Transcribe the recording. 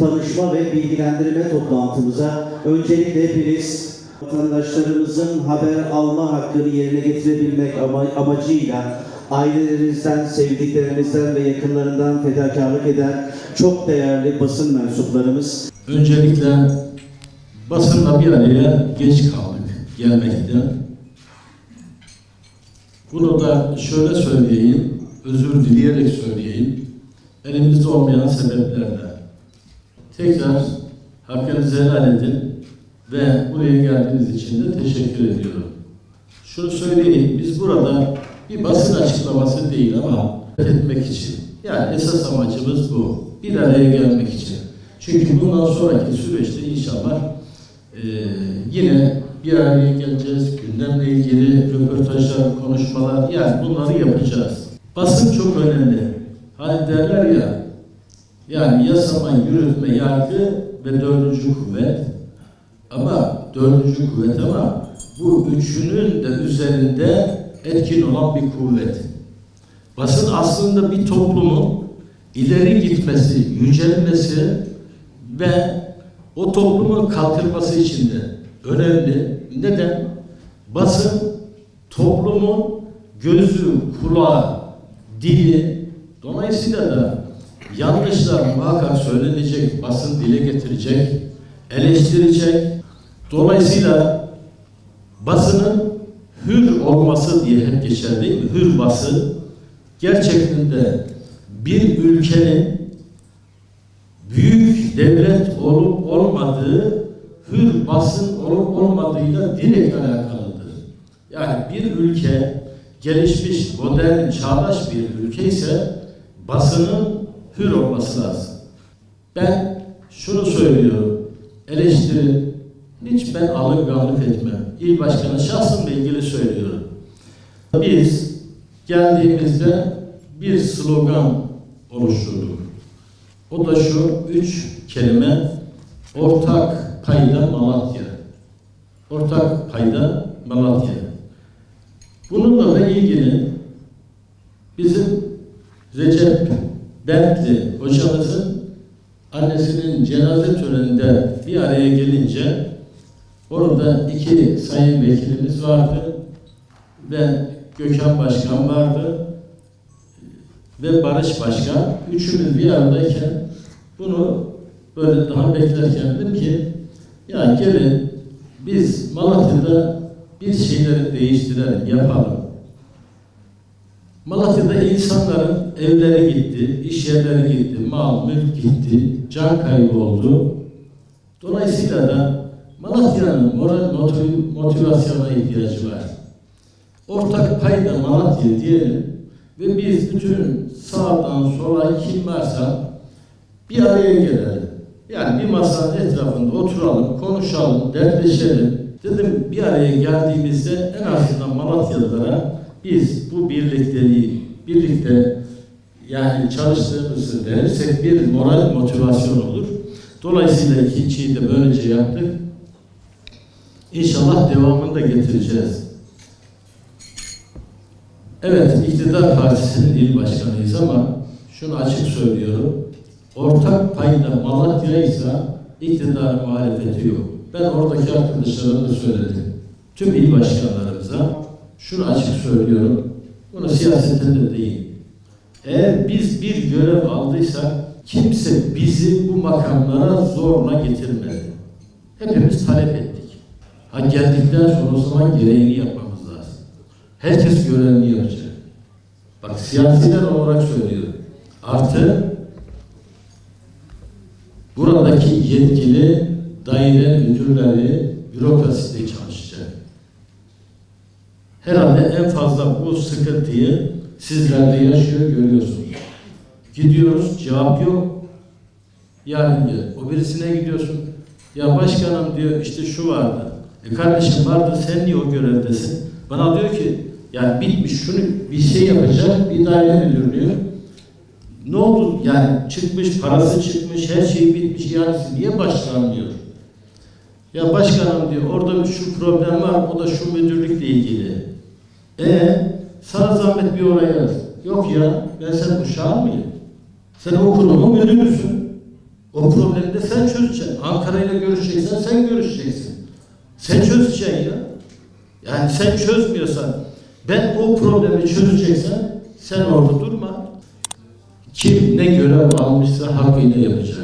tanışma ve bilgilendirme toplantımıza öncelikle hepiniz vatandaşlarımızın haber alma hakkını yerine getirebilmek amacıyla ailelerinizden, sevdiklerinizden ve yakınlarından fedakarlık eden çok değerli basın mensuplarımız. Öncelikle basınla bir araya geç kaldık gelmekte. Bunu da şöyle söyleyeyim, özür dileyerek söyleyeyim. Elimizde olmayan sebeplerle. Tekrar hakkınızı helal edin ve buraya geldiğiniz için de teşekkür ediyorum. Şunu söyleyeyim, biz burada bir basın açıklaması değil ama etmek için. Yani esas amacımız bu. Bir araya gelmek için. Çünkü bundan sonraki süreçte inşallah yine bir araya geleceğiz. Gündemle ilgili röportajlar, konuşmalar, yani bunları yapacağız. Basın çok önemli. Hani derler ya, yani yasama, yürütme, yargı ve dördüncü kuvvet. Ama dördüncü kuvvet ama bu üçünün de üzerinde etkin olan bir kuvvet. Basın aslında bir toplumun ileri gitmesi, yücelmesi ve o toplumun kalkınması için de önemli. Neden? Basın toplumun gözü, kulağı, dili, dolayısıyla da yanlışlar muhakkak söylenecek, basın dile getirecek, eleştirecek. Dolayısıyla basının hür olması diye hep geçer değil mi? Hür basın gerçekten de bir ülkenin büyük devlet olup olmadığı, hür basın olup olmadığıyla direkt alakalıdır. Yani bir ülke gelişmiş, modern, çağdaş bir ülke ise basının hür olması lazım. Ben şunu söylüyorum, eleştiri hiç ben alınganlık etmem. İl başkanı şahsımla ilgili söylüyorum. Biz geldiğimizde bir slogan oluşturduk. O da şu 3 kelime: ortak payda Malatya. Ortak payda Malatya. Bununla da ilgili bizim Recep Berkli hocamızın annesinin cenaze töreninde bir araya gelince orada 2 sayın vekilimiz vardı ve Gökhan Başkan vardı ve Barış Başkan. Üçümüz bir aradayken bunu böyle daha beklerken dedim ki ya gelin biz Malatya'da bir şeyleri değiştirelim, yapalım. Malatya'da insanların evleri gitti, iş yerleri gitti, mal, mülk gitti, can kaybı oldu. Dolayısıyla da Malatya'nın moral motivasyona ihtiyacı var. Ortak payda Malatya diyelim ve biz bütün sağdan sola kim varsa bir araya gelelim. Yani bir masanın etrafında oturalım, konuşalım, dertleşelim. Dedim bir araya geldiğimizde en azından Malatyalılara biz bu birlikteliği, birlikte yani çalıştığımızı verirsek bir moral motivasyon olur. Dolayısıyla ikinciyi de böylece yaptık. İnşallah devamını da getireceğiz. Evet, iktidar partisinin il başkanıyız ama şunu açık söylüyorum. Ortak payda Malatya ise iktidar muhalefeti yok. Ben oradaki arkadaşlarıma da söyledim. Tüm il başkanlarımıza şunu açık söylüyorum. Bunu siyasetten de değil. Eğer biz bir görev aldıysak kimse bizi bu makamlara zorla getirmedi. Hepimiz talep ettik. Ha geldikten sonra o zaman gereğini yapmamız lazım. Herkes görevini yapacak. Bak siyasiler olarak söylüyorum. Artı buradaki yetkili daire müdürleri bürokraside çalışacak. Herhalde en fazla bu sıkıntıyı sizler de yaşıyor, görüyorsunuz. Gidiyoruz, cevap yok. Yani o birisine gidiyorsun. Ya başkanım diyor işte şu vardı. Kardeşim vardı, sen niye o görevdesin? Bana diyor ki yani bitmiş, şunu bir şey yapacak bir daire müdürü diyor. Ne oldu? Yani çıkmış, parası çıkmış, her şey bitmiş, yani niye başlanmıyor? Ya başkanım diyor, orada şu problem var, o da şu müdürlükle ilgili. Sana zahmet bir oraya yaz. Yok ya, ben senin uşağın mıyım? Sen o kurumun müdürüsün. O problemi de sen çözeceksin. Ankara'yla görüşeceksen sen görüşeceksin. Sen çözeceksin ya. Yani sen çözmüyorsan, ben o problemi çözeceksen sen orada durma. Kim ne görev almışsa hakkıyla yapacak.